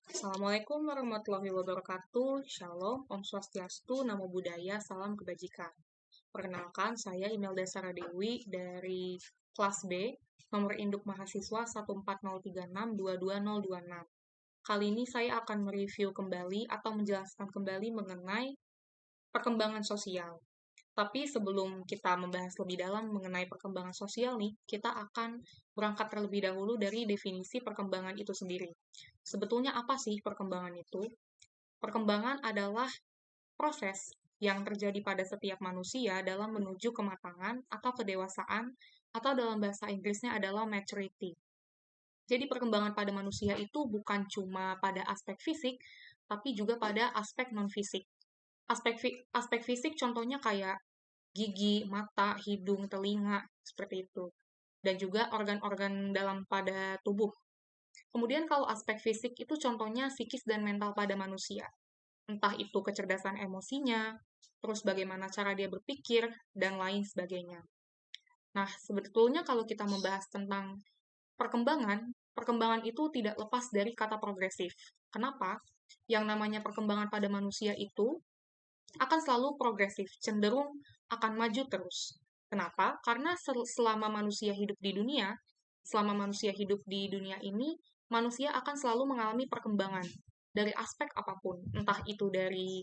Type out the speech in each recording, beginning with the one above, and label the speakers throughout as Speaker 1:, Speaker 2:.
Speaker 1: Assalamualaikum warahmatullahi wabarakatuh. Shalom, Om Swastiastu, Namo Buddhaya, Salam Kebajikan. Perkenalkan, saya Imelda Saradewi dari kelas B, nomor induk mahasiswa 14036222026. Kali ini saya akan mereview kembali atau menjelaskan kembali mengenai perkembangan sosial. Tapi sebelum kita membahas lebih dalam mengenai perkembangan sosial nih, kita akan berangkat terlebih dahulu dari definisi perkembangan itu sendiri. Sebetulnya apa sih perkembangan itu? Perkembangan adalah proses yang terjadi pada setiap manusia dalam menuju kematangan atau kedewasaan, atau dalam bahasa Inggrisnya adalah maturity. Jadi perkembangan pada manusia itu bukan cuma pada aspek fisik, tapi juga pada aspek non-fisik. Aspek fisik contohnya kayak gigi, mata, hidung, telinga, seperti itu. Dan juga organ-organ dalam pada tubuh. Kemudian kalau aspek fisik itu contohnya psikis dan mental pada manusia. Entah itu kecerdasan emosinya, terus bagaimana cara dia berpikir, dan lain sebagainya. Nah, sebetulnya kalau kita membahas tentang perkembangan, perkembangan itu tidak lepas dari kata progresif. Kenapa? Yang namanya perkembangan pada manusia itu akan selalu progresif, cenderung akan maju terus. Kenapa? Karena selama manusia hidup di dunia, ini, manusia akan selalu mengalami perkembangan dari aspek apapun, entah itu dari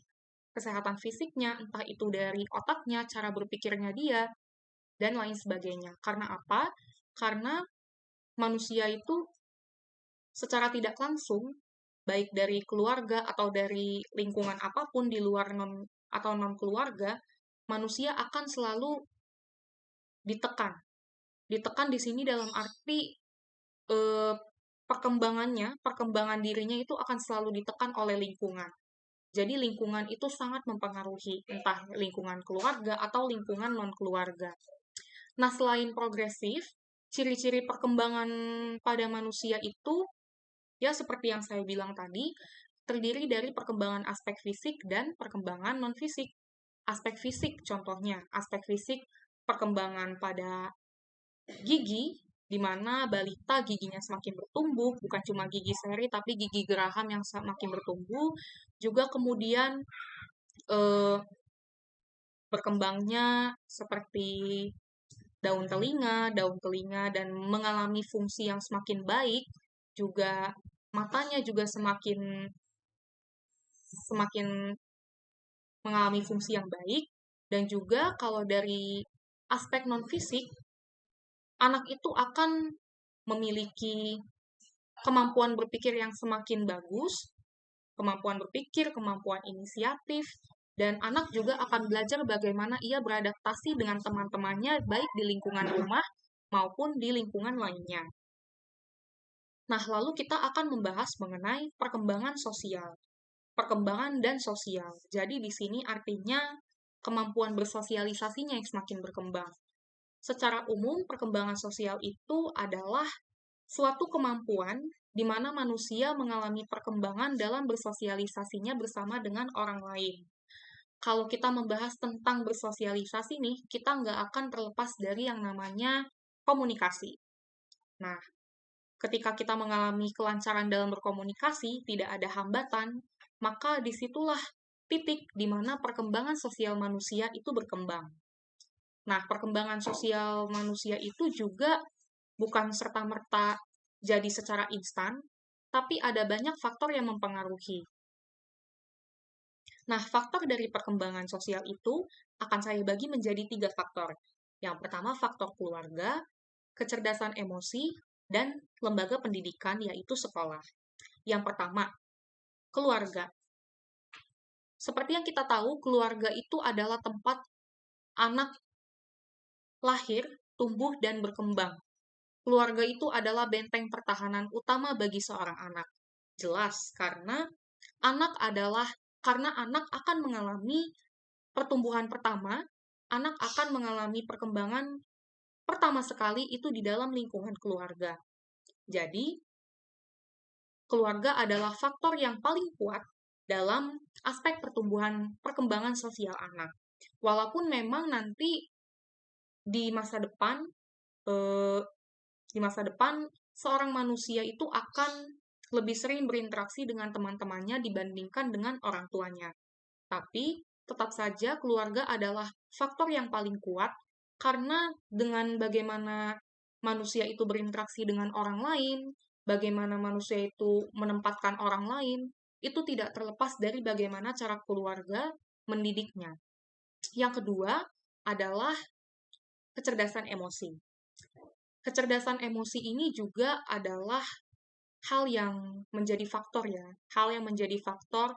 Speaker 1: kesehatan fisiknya, entah itu dari otaknya, cara berpikirnya dia, dan lain sebagainya. Karena apa? Karena manusia itu secara tidak langsung, baik dari keluarga atau dari lingkungan apapun di luar non keluarga, manusia akan selalu ditekan. Ditekan di sini dalam arti eh, perkembangan dirinya itu akan selalu ditekan oleh lingkungan. Jadi lingkungan itu sangat mempengaruhi, entah lingkungan keluarga atau lingkungan non-keluarga. Nah, selain progresif, ciri-ciri perkembangan pada manusia itu, ya seperti yang saya bilang tadi, terdiri dari perkembangan aspek fisik dan perkembangan non-fisik. Aspek fisik, contohnya, aspek fisik perkembangan pada gigi, di mana balita giginya semakin bertumbuh, bukan cuma gigi seri, tapi gigi geraham yang semakin bertumbuh, juga kemudian eh, berkembangnya seperti daun telinga, dan mengalami fungsi yang semakin baik, juga matanya juga semakin semakin mengalami fungsi yang baik, dan juga kalau dari aspek non-fisik, anak itu akan memiliki kemampuan berpikir yang semakin bagus, kemampuan berpikir, kemampuan inisiatif, dan anak juga akan belajar bagaimana ia beradaptasi dengan teman-temannya, baik di lingkungan rumah maupun di lingkungan lainnya. Nah, lalu kita akan membahas mengenai perkembangan sosial. Perkembangan dan sosial. Jadi di sini artinya kemampuan bersosialisasinya yang semakin berkembang. Secara umum, perkembangan sosial itu adalah suatu kemampuan di mana manusia mengalami perkembangan dalam bersosialisasinya bersama dengan orang lain. Kalau kita membahas tentang bersosialisasi nih, kita nggak akan terlepas dari yang namanya komunikasi. Nah, ketika kita mengalami kelancaran dalam berkomunikasi, tidak ada hambatan, maka disitulah titik di mana perkembangan sosial manusia itu berkembang. Nah, perkembangan sosial manusia itu juga bukan serta-merta jadi secara instan, tapi ada banyak faktor yang mempengaruhi. Nah, faktor dari perkembangan sosial itu akan saya bagi menjadi 3 faktor. Yang pertama, faktor keluarga, kecerdasan emosi, dan lembaga pendidikan, yaitu sekolah. Yang pertama, keluarga. Seperti yang kita tahu, keluarga itu adalah tempat anak lahir, tumbuh, dan berkembang. Keluarga itu adalah benteng pertahanan utama bagi seorang anak. Jelas, karena anak akan mengalami pertumbuhan pertama, anak akan mengalami perkembangan pertama sekali itu di dalam lingkungan keluarga. Jadi, keluarga adalah faktor yang paling kuat dalam aspek perkembangan sosial anak. Walaupun memang nanti di masa depan, eh, di masa depan seorang manusia itu akan lebih sering berinteraksi dengan teman-temannya dibandingkan dengan orang tuanya. Tapi, tetap saja keluarga adalah faktor yang paling kuat karena dengan bagaimana manusia itu berinteraksi dengan orang lain, bagaimana manusia itu menempatkan orang lain, itu tidak terlepas dari bagaimana cara keluarga mendidiknya. Yang kedua adalah kecerdasan emosi. Kecerdasan emosi ini juga adalah hal yang menjadi faktor ya, hal yang menjadi faktor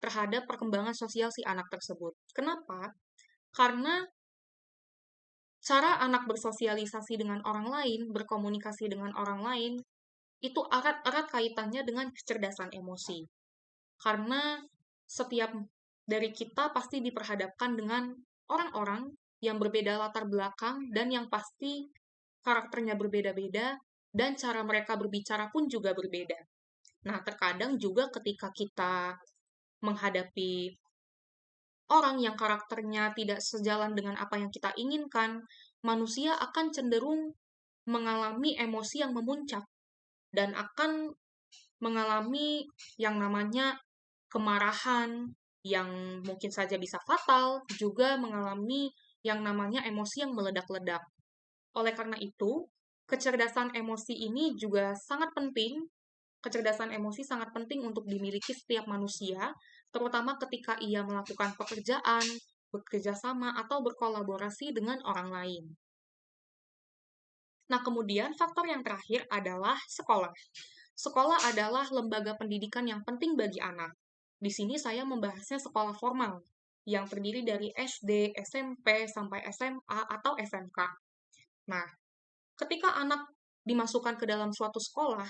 Speaker 1: terhadap perkembangan sosial si anak tersebut. Kenapa? Karena cara anak bersosialisasi dengan orang lain, berkomunikasi dengan orang lain, itu erat-erat kaitannya dengan kecerdasan emosi. Karena setiap dari kita pasti diperhadapkan dengan orang-orang yang berbeda latar belakang dan yang pasti karakternya berbeda-beda dan cara mereka berbicara pun juga berbeda. Nah, terkadang juga ketika kita menghadapi orang yang karakternya tidak sejalan dengan apa yang kita inginkan, manusia akan cenderung mengalami emosi yang memuncak dan akan mengalami yang namanya kemarahan yang mungkin saja bisa fatal, juga mengalami yang namanya emosi yang meledak-ledak. Oleh karena itu, kecerdasan emosi ini juga sangat penting. Kecerdasan emosi sangat penting untuk dimiliki setiap manusia, terutama ketika ia melakukan pekerjaan, bekerja sama, atau berkolaborasi dengan orang lain. Nah, kemudian faktor yang terakhir adalah sekolah. Sekolah adalah lembaga pendidikan yang penting bagi anak. Di sini saya membahasnya sekolah formal, yang terdiri dari SD, SMP, sampai SMA atau SMK. Nah, ketika anak dimasukkan ke dalam suatu sekolah,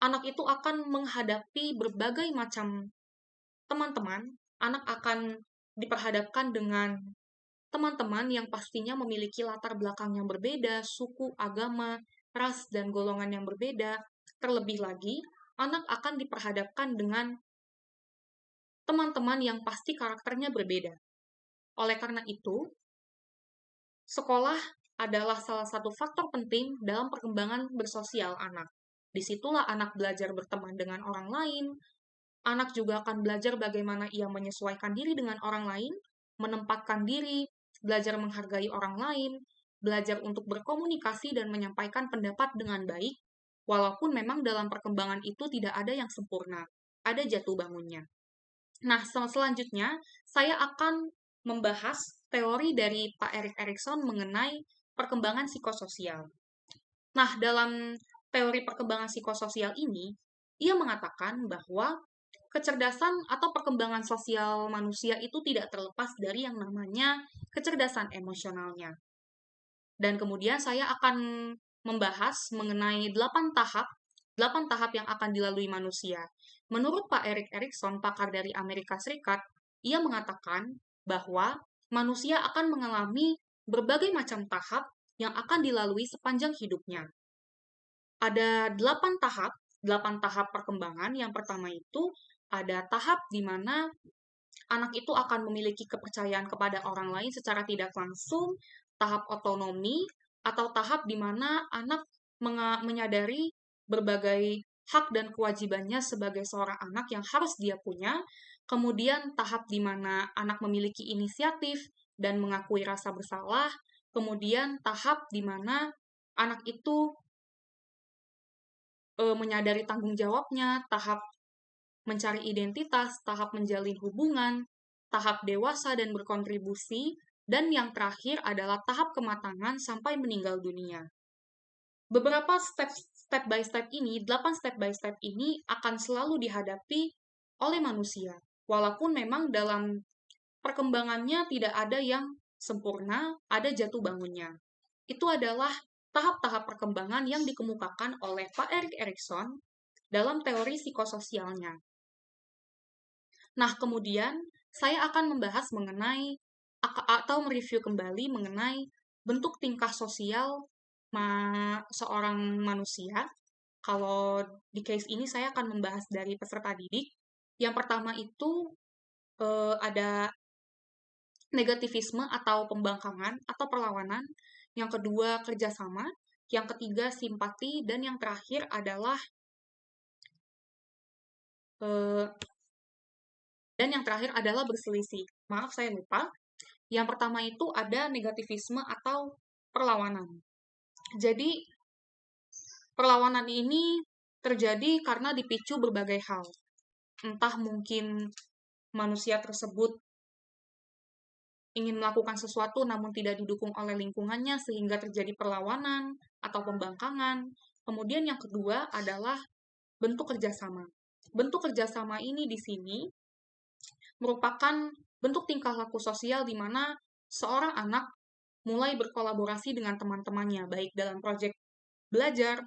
Speaker 1: anak itu akan menghadapi berbagai macam teman-teman, anak akan diperhadapkan dengan teman-teman yang pastinya memiliki latar belakang yang berbeda, suku, agama, ras, dan golongan yang berbeda. Terlebih lagi, anak akan diperhadapkan dengan teman-teman yang pasti karakternya berbeda. Oleh karena itu, sekolah adalah salah satu faktor penting dalam perkembangan bersosial anak. Disitulah anak belajar berteman dengan orang lain, anak juga akan belajar bagaimana ia menyesuaikan diri dengan orang lain, menempatkan diri, belajar menghargai orang lain, belajar untuk berkomunikasi dan menyampaikan pendapat dengan baik, walaupun memang dalam perkembangan itu tidak ada yang sempurna, ada jatuh bangunnya. Nah, selanjutnya saya akan membahas teori dari Pak Erik Erikson mengenai perkembangan psikososial. Nah, dalam teori perkembangan psikososial ini, ia mengatakan bahwa kecerdasan atau perkembangan sosial manusia itu tidak terlepas dari yang namanya kecerdasan emosionalnya. Dan kemudian saya akan membahas mengenai 8 tahap yang akan dilalui manusia. Menurut Pak Erik Erikson, pakar dari Amerika Serikat, ia mengatakan bahwa manusia akan mengalami berbagai macam tahap yang akan dilalui sepanjang hidupnya. Ada 8 tahap perkembangan. Yang pertama itu ada tahap di mana anak itu akan memiliki kepercayaan kepada orang lain secara tidak langsung, tahap otonomi, atau tahap di mana anak menyadari berbagai hak dan kewajibannya sebagai seorang anak yang harus dia punya. Kemudian tahap di mana anak memiliki inisiatif dan mengakui rasa bersalah. Kemudian tahap di mana anak itu menyadari tanggung jawabnya, tahap mencari identitas, tahap menjalin hubungan, tahap dewasa dan berkontribusi, dan yang terakhir adalah tahap kematangan sampai meninggal dunia. Beberapa step by step ini, 8 step by step ini akan selalu dihadapi oleh manusia. Walaupun memang dalam perkembangannya tidak ada yang sempurna, ada jatuh bangunnya. Itu adalah tahap-tahap perkembangan yang dikemukakan oleh Pak Erik Erikson dalam teori psikososialnya. Nah, kemudian saya akan membahas mengenai atau mereview kembali mengenai bentuk tingkah sosial seorang manusia. Kalau di case ini saya akan membahas dari peserta didik. Yang pertama itu ada negativisme atau pembangkangan atau perlawanan. Yang kedua kerjasama. yang ketiga simpati, dan yang terakhir adalah eh, berselisih. Maaf, saya lupa. Yang pertama itu ada negativisme atau perlawanan. Jadi, perlawanan ini terjadi karena dipicu berbagai hal. Entah mungkin manusia tersebut ingin melakukan sesuatu namun tidak didukung oleh lingkungannya sehingga terjadi perlawanan atau pembangkangan. Kemudian yang kedua adalah bentuk kerjasama. Bentuk kerjasama ini di sini merupakan bentuk tingkah laku sosial di mana seorang anak mulai berkolaborasi dengan teman-temannya, baik dalam proyek belajar,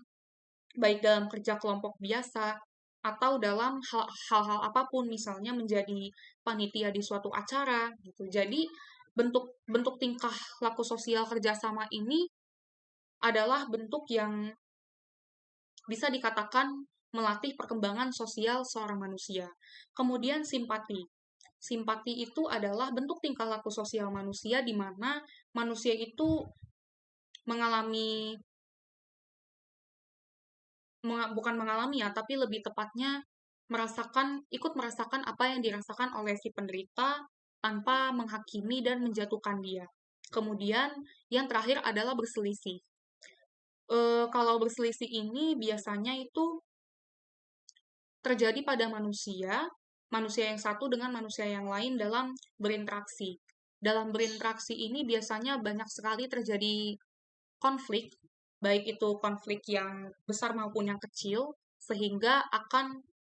Speaker 1: baik dalam kerja kelompok biasa, atau dalam hal-hal apapun, misalnya menjadi panitia di suatu acara, gitu. Jadi, bentuk tingkah laku sosial kerjasama ini adalah bentuk yang bisa dikatakan melatih perkembangan sosial seorang manusia. Kemudian simpati. Simpati itu adalah bentuk tingkah laku sosial manusia di mana manusia itu mengalami, bukan mengalami ya, tapi lebih tepatnya ikut merasakan apa yang dirasakan oleh si penderita tanpa menghakimi dan menjatuhkan dia. Kemudian yang terakhir adalah berselisih. Kalau berselisih ini biasanya itu terjadi pada manusia yang satu dengan manusia yang lain dalam berinteraksi. Dalam berinteraksi ini biasanya banyak sekali terjadi konflik, baik itu konflik yang besar maupun yang kecil,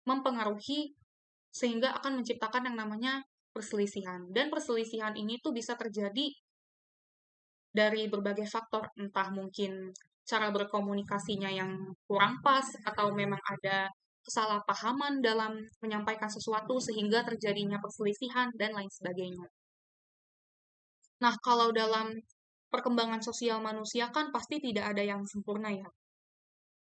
Speaker 1: mempengaruhi, sehingga akan menciptakan yang namanya perselisihan. Dan perselisihan ini tuh bisa terjadi dari berbagai faktor, entah mungkin cara berkomunikasinya yang kurang pas, atau memang ada kesalahpahaman dalam menyampaikan sesuatu sehingga terjadinya perselisihan, dan lain sebagainya. Nah, kalau dalam perkembangan sosial manusia kan pasti tidak ada yang sempurna ya.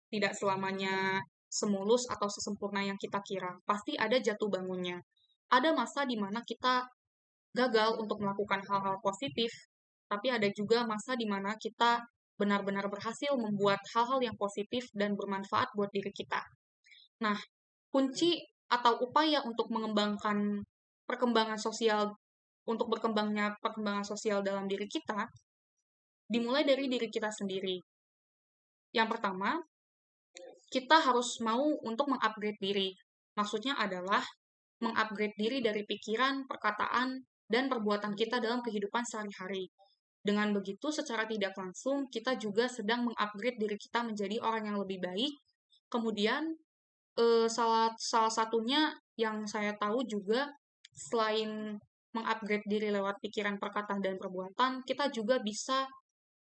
Speaker 1: Tidak selamanya semulus atau sesempurna yang kita kira. Pasti ada jatuh bangunnya. Ada masa di mana kita gagal untuk melakukan hal-hal positif, tapi ada juga masa di mana kita benar-benar berhasil membuat hal-hal yang positif dan bermanfaat buat diri kita. Nah, kunci atau upaya untuk mengembangkan perkembangan sosial, untuk berkembangnya perkembangan sosial dalam diri kita, dimulai dari diri kita sendiri. Yang pertama, kita harus mau untuk mengupgrade diri. Maksudnya adalah mengupgrade diri dari pikiran, perkataan, dan perbuatan kita dalam kehidupan sehari-hari. Dengan begitu, secara tidak langsung, kita juga sedang mengupgrade diri kita menjadi orang yang lebih baik. Kemudian, salah satunya yang saya tahu juga, selain mengupgrade diri lewat pikiran, perkataan, dan perbuatan, kita juga bisa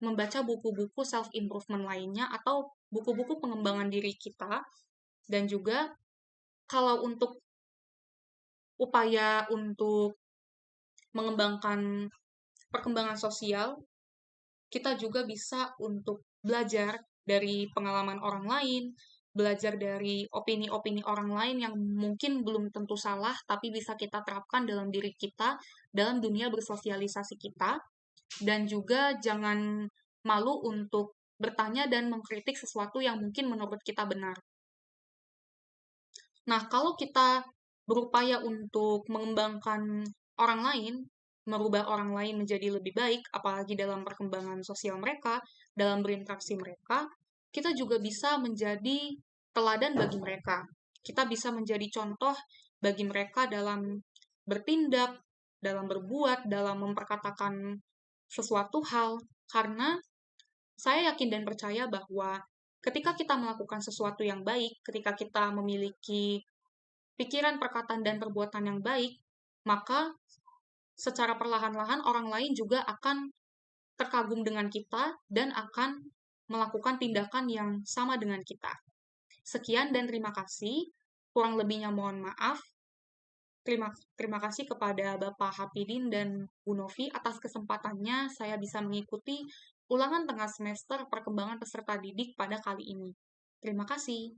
Speaker 1: membaca buku-buku self-improvement lainnya atau buku-buku pengembangan diri kita. Dan juga, kalau untuk upaya untuk mengembangkan perkembangan sosial, kita juga bisa untuk belajar dari pengalaman orang lain, belajar dari opini-opini orang lain yang mungkin belum tentu salah, tapi bisa kita terapkan dalam diri kita, dalam dunia bersosialisasi kita, dan juga jangan malu untuk bertanya dan mengkritik sesuatu yang mungkin menurut kita benar. Nah, kalau kita berupaya untuk mengembangkan orang lain, merubah orang lain menjadi lebih baik, apalagi dalam perkembangan sosial mereka, dalam berinteraksi mereka, kita juga bisa menjadi teladan bagi mereka. Kita bisa menjadi contoh bagi mereka dalam bertindak, dalam berbuat, dalam memperkatakan sesuatu hal, karena saya yakin dan percaya bahwa ketika kita melakukan sesuatu yang baik, ketika kita memiliki pikiran, perkataan, dan perbuatan yang baik, maka secara perlahan-lahan orang lain juga akan terkagum dengan kita dan akan melakukan tindakan yang sama dengan kita. Sekian dan terima kasih. Kurang lebihnya mohon maaf. Terima kasih kepada Bapak Hapidin dan Bu Novi atas kesempatannya saya bisa mengikuti ulangan tengah semester perkembangan peserta didik pada kali ini. Terima kasih.